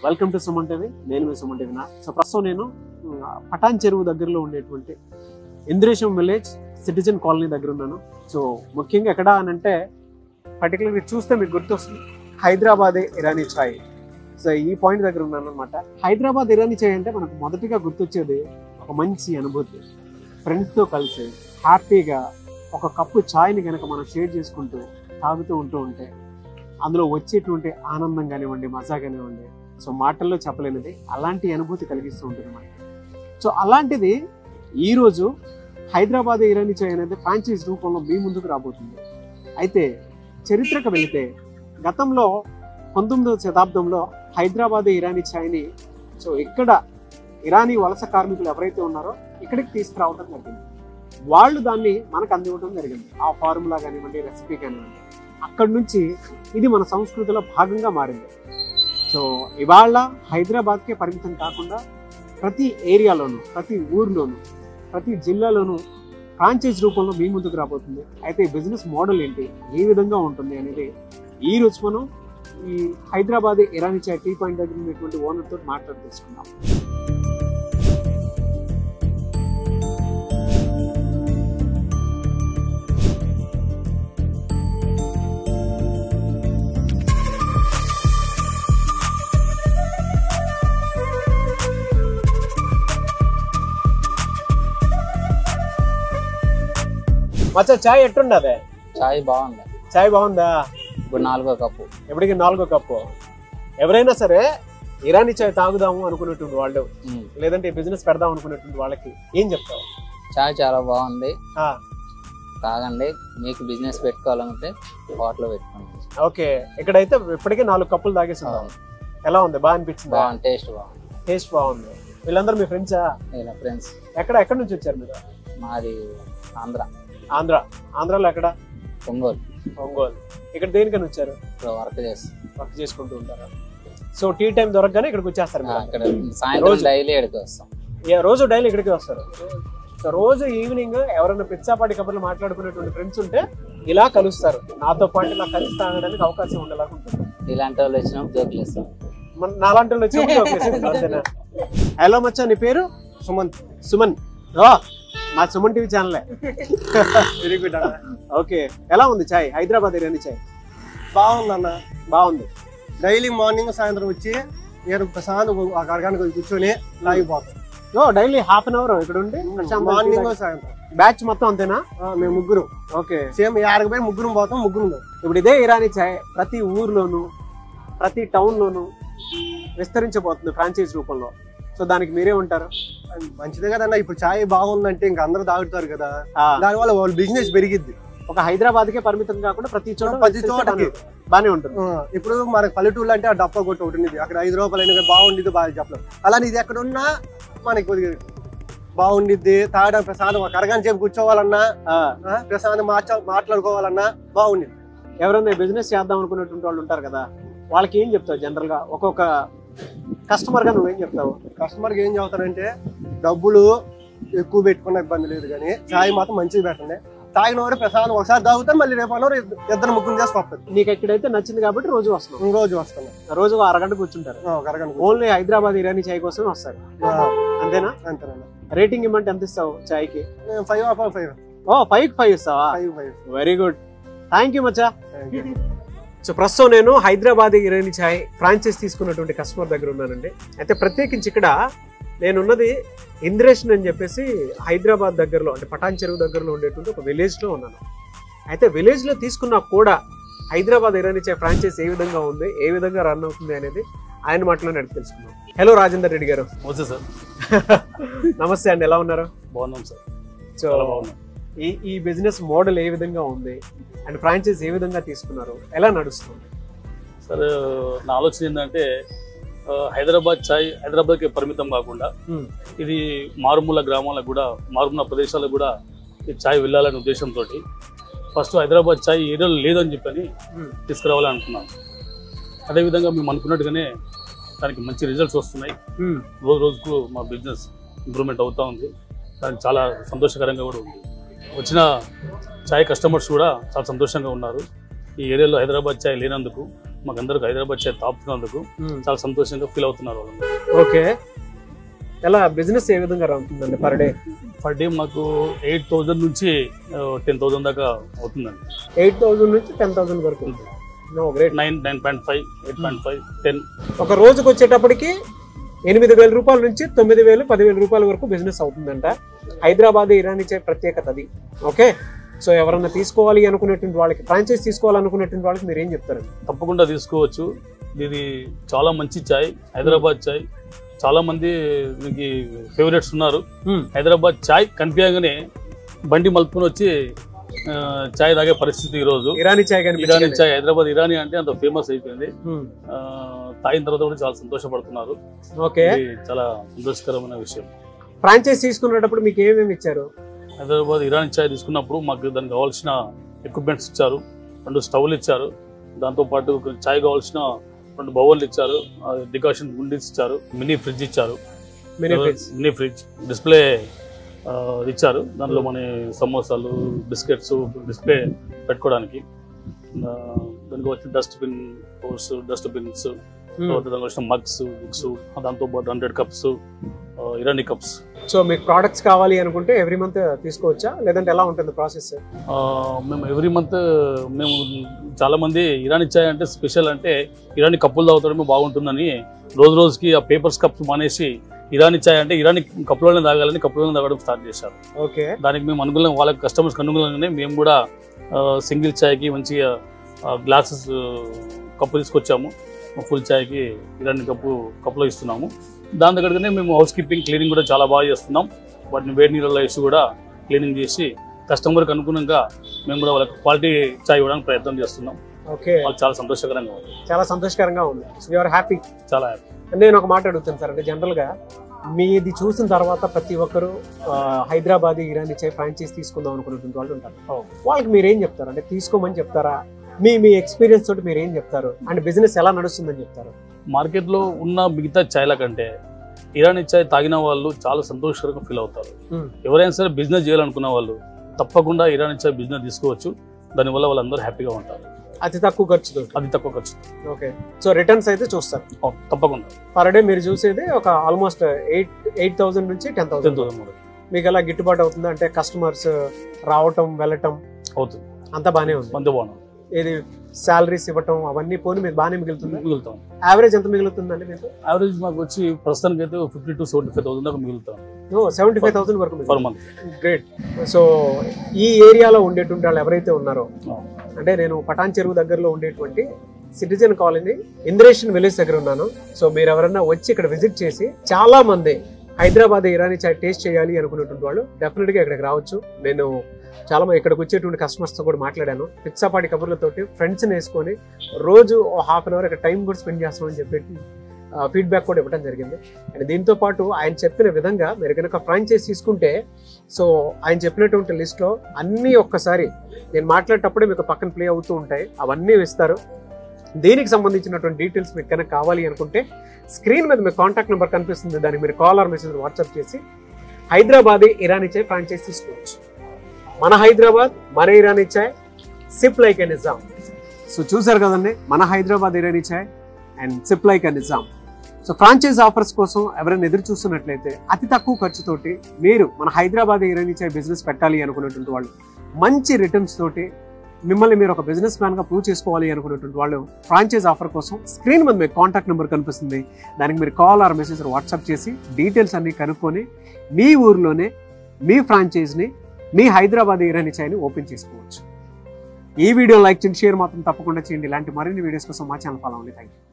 Welcome to Suman TV. నేను మీ Suman TV. So ప్రస్తుతం నేను పటాన్ చెరువు దగ్గరలో ఉండేటువంటి ఇంద్రేశం విలేజ్ సిటిజన్ కాలనీ దగ్గర ఉన్నాను. సో ముఖ్యంగా ఎక్కడ అని అంటే పర్టికులర్గా చూస్తే మీకు గుర్తొస్తుంది హైదరాబాదే ఇరానీ చాయ్. సో ఈ పాయింట్ దగ్గర ఉన్నాను అనమాట. హైదరాబాద్ ఇరానీ చాయ్ అంటే మనకు మొదటిగా గుర్తొచ్చేది ఒక మంచి అనుభూతి. ఫ్రెండ్స్తో కలిసి హ్యాపీగా ఒక కప్పు ఛాయ్ని కనుక మనం షేర్ చేసుకుంటూ తాగుతూ ఉంటే అందులో వచ్చేటువంటి ఆనందం కానివ్వండి, మజా కానివ్వండి, సో మాటల్లో చెప్పలేనిది అలాంటి అనుభూతి కలిగిస్తూ ఉంటుంది మనకి. సో అలాంటిది ఈరోజు హైదరాబాద్ ఇరానీ చాయ్ అనేది ఫ్రాంచైజ్ రూపంలో మీ ముందుకు రాబోతుంది. అయితే చరిత్రకు వెళితే గతంలో 19వ శతాబ్దంలో హైదరాబాద్ ఇరానీ ఛాయ్ని సో ఇక్కడ ఇరానీ వలస కార్మికులు ఎవరైతే ఉన్నారో ఇక్కడికి తీసుకురావడం జరిగింది. వాళ్ళు దాన్ని మనకు అందివ్వడం జరిగింది. ఆ ఫార్ములా కానివ్వండి, రెసిపీ కానివ్వండి, అక్కడి నుంచి ఇది మన సంస్కృతిలో భాగంగా మారింది. సో ఇవాళ హైదరాబాద్కే పరిమితం కాకుండా ప్రతి ఏరియాలోనూ, ప్రతి ఊర్లోనూ, ప్రతి జిల్లాలోనూ ఫ్రాంచైజ్ రూపంలో మీ ముందుకు రాబోతుంది. అయితే బిజినెస్ మోడల్ ఏంటి, ఏ విధంగా ఉంటుంది అనేది ఈ రోజు మనం ఈ హైదరాబాద్ ఇరానీ చాయ్ టీ పాయింట్ దగ్గర ఉన్నటువంటి ఓనర్ తోటి మాట్లాడి తెలుసుకుందాం. మచ్చా చాయ్ ఎట్టుండదే? చాయ్ బాగుంది. చాయ్ బాగుందా? ఇప్పుడు 4వ కప్పు. ఎప్పటికి 4వ కప్పు. ఎవరైనా సరే ఇరానీ చాయ్ తాగుదాము అనుకునేటువంటి వాళ్ళు, లేదంటే బిజినెస్ పెడదాం అనుకునేటువంటి వాళ్ళకి ఏం చెప్తావు? చాయ్ చాలా బాగుంది, తాగండి. మీకు బిజినెస్ పెట్టుకోవాలంటే హోటల్ పెట్టుకోండి. ఓకే, ఇక్కడైతే ఇప్పటికే 4 కప్పులు తాగేస్తున్నాం. ఎలా ఉంది? బాగా అనిపించింది? బాగుంది, టేస్ట్ బాగుంది. టేస్ట్ బాగుంది. వీళ్ళందరూ మీ ఫ్రెండ్సా? నేను ఫ్రెండ్స్. ఎక్కడి నుంచి వచ్చారు మీరు? మాది ఆంధ్ర. ఆంధ్రాలో ఎక్కడ? ఒంగోలు. ఇక్కడ దేనికని వచ్చారు? వర్క్ చేసుకుంటూ ఉంటారా? సో టీ టైం దొరకగానే ఇక్కడికి వచ్చేస్తారు? ఇక్కడ సాయంత్రం డైలీ ఇక్కడికి వస్తాం. రోజు డైలీ ఇక్కడికి వస్తారు. సో రోజు ఈవినింగ్ ఎవరైనా పిచ్చాపాటి కబుర్లు మాట్లాడుకునేటువంటి ఫ్రెండ్స్ ఉంటే ఇలా కలుస్తారు. నాతో పాటు ఇలా కలిసి తాగడానికి అవకాశం ఉండేలాగా ఉంటుంది. ఇలాంటి వాళ్ళు వచ్చినప్పుడు జోకులు ఇస్తాం. నాలాంటి వాళ్ళు వచ్చినప్పుడు. హలో మచ్చా, నీ పేరు? సుమన్. మా సుమన్ టీవీ ఛానలే. వెరీ గుడ్ అన్న. ఓకే, ఎలా ఉంది చాయ్? హైదరాబాద్ ఇరానీ చాయ్ బాగుంది అన్న. బాగుంది. డైలీ మార్నింగ్ సాయంత్రం వచ్చి నేను ప్రశాంతం అరగంటకు కూర్చొని లాగిపోతాం. డైలీ హాఫ్ అన్ అవర్ ఇక్కడ ఉండి మార్నింగ్ సాయంత్రం. బ్యాచ్ మొత్తం అంతేనా? మేము ముగ్గురు. ఓకే, సేమ్ 50 పోయి ముగ్గురు పోతాం. ఇప్పుడు ఇదే ఇరానీ చాయ్ ప్రతి ఊర్లోను, ప్రతి టౌన్ లోను విస్తరించబోతుంది ఫ్రాంచైజ్ రూపంలో. సో దానికి మీరే ఉంటారు? మంచిదే కదన్న. ఇప్పుడు చాయ్ బాగుందంటే ఇంకా అందరూ తాగుతారు కదా, దానివల్ల వాళ్ళ బిజినెస్ పెరిగిద్ది. ఒక హైదరాబాద్ కే పరిమితం కాకుండా ప్రతి చోట బానే ఉంటుంది. ఇప్పుడు మనకి పల్లెటూళ్ళు అంటే ఆ డప్ప కొట్టి ఒకటి ఉంది, అక్కడ 5 రూపాయలు అయినా బాగుండిద్ది, బాగా చెప్పలేదు. అలానే ఇది ఎక్కడ ఉన్నా మనకి కొద్దిగా బాగుండిద్ది. తాగడం ప్రశాంతం, ఒక అరగంట సేపు కూర్చోవాలన్నా, ప్రశాంతం మాట్లాడుకోవాలన్నా బాగుండిద్ది. ఎవరైనా బిజినెస్ చేద్దాం అనుకునేటువంటి వాళ్ళు ఉంటారు కదా, వాళ్ళకి ఏం చెప్తావు? జనరల్ గా ఒక్కొక్క కస్టమర్ గా నువ్వేం చెప్తావు? కస్టమర్కి ఏం చెబుతానంటే డబ్బులు ఎక్కువ పెట్టుకున్న ఇబ్బంది లేదు, కానీ చాయ్ మాత్రం మంచిది పెట్టండి. తాగిన వారు ప్రసాదం ఒకసారి తాగుతారు, మళ్ళీ రేపు అన్న ఇద్దరు ముగ్గురు చేసుకొస్తారు. నీకు ఎక్కడైతే నచ్చింది కాబట్టి రోజు వస్తున్నాం. రోజు వస్తున్నాం. రోజు అరగంట కూర్చుంటారు. ఓన్లీ హైదరాబాద్ ఇరానీ చాయ్ కోసం వస్తారు, అంతేనా? అంతేనా. రేటింగ్ ఇవ్వమంటే ఎంత ఇస్తావు చాయ్కి? 5/5. 5/5 ఇస్తావా? 5/5. Very good, thank you Maccha. So ప్రస్తుతం నేను హైదరాబాద్ ఇరానీ చాయ్ ఫ్రాంచైజ్ తీసుకున్నటువంటి కస్టమర్ దగ్గర ఉన్నానండి. అయితే ప్రత్యేకించి ఇక్కడ నేనున్నది ఇంద్రేషన్ అని చెప్పేసి హైదరాబాద్ దగ్గరలో, అంటే పటాన్ చెరువు దగ్గరలో ఉండేటువంటి ఒక విలేజ్లో ఉన్నాను. అయితే విలేజ్లో తీసుకున్నా కూడా హైదరాబాద్ ఇరానీ చాయ్ ఫ్రాంచైజ్ ఏ విధంగా ఉంది, ఏ విధంగా రన్ అవుతుంది అనేది ఆయన మాటలోనే అడిగి తెలుసుకున్నాం. హలో రాజేందర్ రెడ్డి గారు. నమస్తే సార్. నమస్తే అండి, ఎలా ఉన్నారు? బాగున్నాం సార్. సో ఈ బిజినెస్ మోడల్ ఏ విధంగా ఉంది అండ్ ఫ్రాంచైజ్ ఏ విధంగా తీసుకున్నారు, ఎలా నడుస్తుంది? సార్ నా ఆలోచన ఏంటంటే హైదరాబాద్ చాయ్ హైదరాబాద్కి పరిమితం కాకుండా ఇది మారుమూల గ్రామాలకు కూడా, మారుమూల ప్రదేశాలకు కూడా ఈ చాయ్ వెళ్ళాలనే ఉద్దేశంతో ఫస్ట్ హైదరాబాద్ చాయ్ ఏరియాలో లేదని చెప్పని తీసుకురావాలని అనుకున్నాను. అదేవిధంగా మేము అనుకున్నట్టుగానే దానికి మంచి రిజల్ట్స్ వస్తున్నాయి. రోజు రోజుకు మా బిజినెస్ ఇంప్రూవ్మెంట్ అవుతూ ఉంది. దానికి చాలా సంతోషకరంగా కూడా ఉంది. వచ్చిన చాయ్ కస్టమర్స్ కూడా చాలా సంతోషంగా ఉన్నారు. ఈ ఏరియాలో హైదరాబాద్ చాయ్ లేనందుకు మాకందరికి హైదరాబాద్ చాయ్ తాపుతున్నందుకు చాలా సంతోషంగా ఫీల్ అవుతున్నారు వాళ్ళు. ఓకే, ఎలా బిజినెస్ ఏ విధంగా ఉంటుందండి పర్ డే మాకు 8,000 నుంచి 10,000 దాకా అవుతుందండి. 8,000 నుంచి 10,000 వరకు. 9.5, 8.5, 10. ఒక రోజుకి వచ్చేటప్పటికి 8,000 రూపాయల నుంచి 9,000, 10,000 రూపాయల వరకు బిజినెస్ అవుతుందంట. హైదరాబాద్ ఇరానీ చాయ్ ప్రత్యేకత అది. ఓకే, సో ఎవరన్నా తీసుకోవాలి అనుకునేటువంటి వాళ్ళకి, ఫ్రాంచైజ్ తీసుకోవాలనుకునేటువంటి వాళ్ళకి మీరు ఏం చెప్తారండి? తప్పకుండా తీసుకోవచ్చు. ఇది చాలా మంచి చాయ్, హైదరాబాద్ చాయ్. చాలా మంది మీకు ఫేవరెట్స్ ఉన్నారు. హైదరాబాద్ చాయ్ కనిపించగానే బండి మలుపుకొని వచ్చి చాయ్ తాగే పరిస్థితి ఈ రోజు. ఇరానీ చాయ్, హైదరాబాద్ ఇరానీ అంటే అంత ఫేమస్ అయిపోయింది. తాగిన తర్వాత కూడా చాలా సంతోషపడుతున్నారు. ఓకే, చాలా సంతోషకరమైన విషయం. ఫ్రాంచైజ్ తీసుకునేటప్పుడు మీకు ఏమేమి ఇచ్చారు? హైదరాబాద్ ఇరానీ చాయ్ తీసుకున్నప్పుడు మాకు దానికి కావాల్సిన ఎక్విప్మెంట్స్ ఇచ్చారు. 2 స్టవ్లు ఇచ్చారు. దాంతోపాటు చాయ్ కావాల్సిన 2 బౌళ్ళు ఇచ్చారు. డికాషన్ గుండీస్ ఇచ్చారు. మినీ ఫ్రిడ్జ్ ఇచ్చారు. మినీ ఫ్రిడ్జ్ డిస్ప్లే ఇచ్చారు. దానిలో మన సమోసాలు, బిస్కెట్స్ డిస్ప్లే పెట్టుకోవడానికి. దానికి వచ్చిన డస్ట్బిన్స్, దానికి వచ్చిన మగ్స్, బుక్స్, దాంతో పాటు 100 కప్స్, ఇరానీ కప్స్. సో మీకు ప్రోడక్ట్స్ కావాలి అనుకుంటే ఎవ్రీ మంత్ తీసుకోవచ్చా, లేదంటే ఎలా ఉంటుంది ప్రాసెస్? మేము ఎవ్రీ మంత్ మేము చాలా మంది ఇరానీ చాయ్ అంటే స్పెషల్ అంటే ఇరానీ కప్పులు తాగుతాడమే బాగుంటుందని రోజుకి ఆ పేపర్స్ కప్స్ మానేసి ఇరానీ చాయ్ అంటే ఇరానీ కప్పులోనే తాగాలని కప్పులోనే తాగడం స్టార్ట్ చేశారు. ఓకే, దానికి మేము అనుకూలంగా వాళ్ళ కస్టమర్స్కి అనుకూలంగానే మేము కూడా సింగిల్ చాయ్కి మంచిగా గ్లాసెస్ కప్పు తీసుకొచ్చాము. ఫుల్ చాయ్కి ఇరానీ కప్పులో ఇస్తున్నాము. దాని దగ్గరనే మేము హౌస్ కీపింగ్, క్లీనింగ్ కూడా చాలా బాగా చేస్తున్నాం. వాటిని వేడి నీళ్ళలో వేసి కూడా క్లీనింగ్ చేసి కస్టమర్కి అనుగుణంగా మేము కూడా వాళ్ళకి క్వాలిటీ చాయ్ ఇవ్వడానికి ప్రయత్నం చేస్తున్నాం. ఓకే, చాలా సంతోషకరంగా ఉంది. చాలా సంతోషకరంగా ఉంది. You are happy? చాలా హ్యాపీ. నేను ఒక మాట అడుగుతాను సార్, అంటే జనరల్గా మీది చూసిన తర్వాత ప్రతి ఒక్కరు హైదరాబాద్ ఇరానీ చాయ్ ఫ్రాంచైజ్ తీసుకుందాం అనుకున్నటువంటి వాళ్ళు ఉంటారు. వాళ్ళకి మీరు ఏం చెప్తారు? అంటే తీసుకోమని చెప్తారా? మీ ఎక్స్పీరియన్స్ తోటి మీరు ఏం చెప్తారు? అండ్ బిజినెస్ ఎలా నడుస్తుందని చెప్తారు? మార్కెట్లో ఉన్న మిగతా చాయ్ల కంటే ఇరానీ చాయ్ తాగిన వాళ్ళు చాలా సంతోషకరంగా ఫీల్ అవుతారు. ఎవరైనా సరే బిజినెస్ చేయాలనుకున్న వాళ్ళు తప్పకుండా ఇరానీ చాయ్ బిజినెస్ తీసుకోవచ్చు. దానివల్ల వాళ్ళందరూ హ్యాపీగా ఉంటారు. అతి తక్కువ ఖర్చుతో. ఓకే, సో రిటర్న్స్ అయితే చూస్తారు తప్పకుండా. పర్ డే మీరు చూసేది ఒక ఆల్మోస్ట్ 8,000 నుంచి 10,000 మీకు ఎలా గిట్టుబాటు అవుతుంది? అంటే కస్టమర్స్ రావటం వెళ్ళటం అవుతుంది, అంతా బాగానే ఉంది. అంత బాగుంది. ఇది సాలరీస్ ఇవ్వటం అవన్నీ పోనీ మీకు బాగానే మిగులుతుంది? మిగులుతాం. యావరేజ్ ఎంత మిగులుతుందండి మీకు? యావరేజ్ మాకు వచ్చి ప్రస్తుతానికి అయితే 50,000 to 75,000 దాకా మిగులుతాం. 75,000 వరకు పర్ మంత్. గ్రేట్. సో ఈ ఏరియాలో ఉండేటువంటి వాళ్ళు ఎవరైతే ఉన్నారో, అంటే నేను పటాన్ చెరువు దగ్గరలో ఉండేటువంటి సిటిజన్ కాలనీ ఇంద్రేషన్ విలేజ్ దగ్గర ఉన్నాను. సో మీరు ఎవరైనా వచ్చి ఇక్కడ విజిట్ చేసి, చాలా మంది హైదరాబాద్ ఇరానీ చాయ్ టేస్ట్ చేయాలి అనుకునేటువంటి వాళ్ళు డెఫినెట్ గా ఇక్కడికి రావచ్చు. నేను చాలా మంది ఇక్కడికి వచ్చేటువంటి కస్టమర్స్ తో కూడా మాట్లాడాను. పిచ్చాపాటి కబుర్లతోటి ఫ్రెండ్స్ వేసుకొని రోజు హాఫ్ అన్ అవర్ ఇక్కడ టైం కూడా స్పెండ్ చేస్తామని చెప్పి ఫీడ్బ్యాక్ కూడా ఇవ్వడం జరిగింది. అండ్ దీంతో పాటు ఆయన చెప్పిన విధంగా మీరు కనుక ఫ్రాంచైజ్ తీసుకుంటే, సో ఆయన చెప్పినటువంటి లిస్ట్లో అన్నీ ఒక్కసారి నేను మాట్లాడేటప్పుడే మీకు పక్కన ప్లే అవుతూ ఉంటాయి, అవన్నీ ఇస్తారు. దీనికి సంబంధించినటువంటి డీటెయిల్స్ మీకు కనుక కావాలి అనుకుంటే స్క్రీన్ మీద మీకు కాంటాక్ట్ నెంబర్ కనిపిస్తుంది. దానికి మీరు కాల్ ఆర్ మెసేజ్ వాట్సాప్ చేసి హైదరాబాద్ ఇరానీ చాయ్ ఫ్రాంచైజ్ తీసుకోవచ్చు. మన హైదరాబాద్, మన Irani chai, sip like a Nizam. So చూసారు కదండి, మన Hyderabad Irani chai and sip like a Nizam. So franchise offers కోసం ఎవరైనా ఎదురు చూస్తున్నట్లయితే అతి తక్కువ ఖర్చుతోటి మీరు మన హైదరాబాద్ ఇరానీ చాయ్ బిజినెస్ పెట్టాలి అనుకున్నటువంటి వాళ్ళు, మంచి రిటర్న్స్ తోటి మిమ్మల్ని మీరు ఒక బిజినెస్ మ్యాన్గా ప్రూవ్ చేసుకోవాలి అనుకున్నటువంటి వాళ్ళు ఫ్రాంచైజ్ ఆఫర్ కోసం స్క్రీన్ మీద మీకు కాంటాక్ట్ నెంబర్ కనిపిస్తుంది. దానికి మీరు కాల్ ఆర్ మెసేజ్ వాట్సాప్ చేసి డీటెయిల్స్ అన్ని కనుక్కొని మీ ఊర్లోనే మీ ఫ్రాంచైజ్ని, మీ హైదరాబాద్ ఇరానీ చాయ్ని ఓపెన్ చేసుకోవచ్చు. ఈ వీడియో లైక్ చేయండి, షేర్ మాత్రం తప్పకుండా చేయండి. ఇలాంటి మరిన్ని వీడియోస్ కోసం మా ఛానల్ ఫాలో అవ్వండి. Thank you.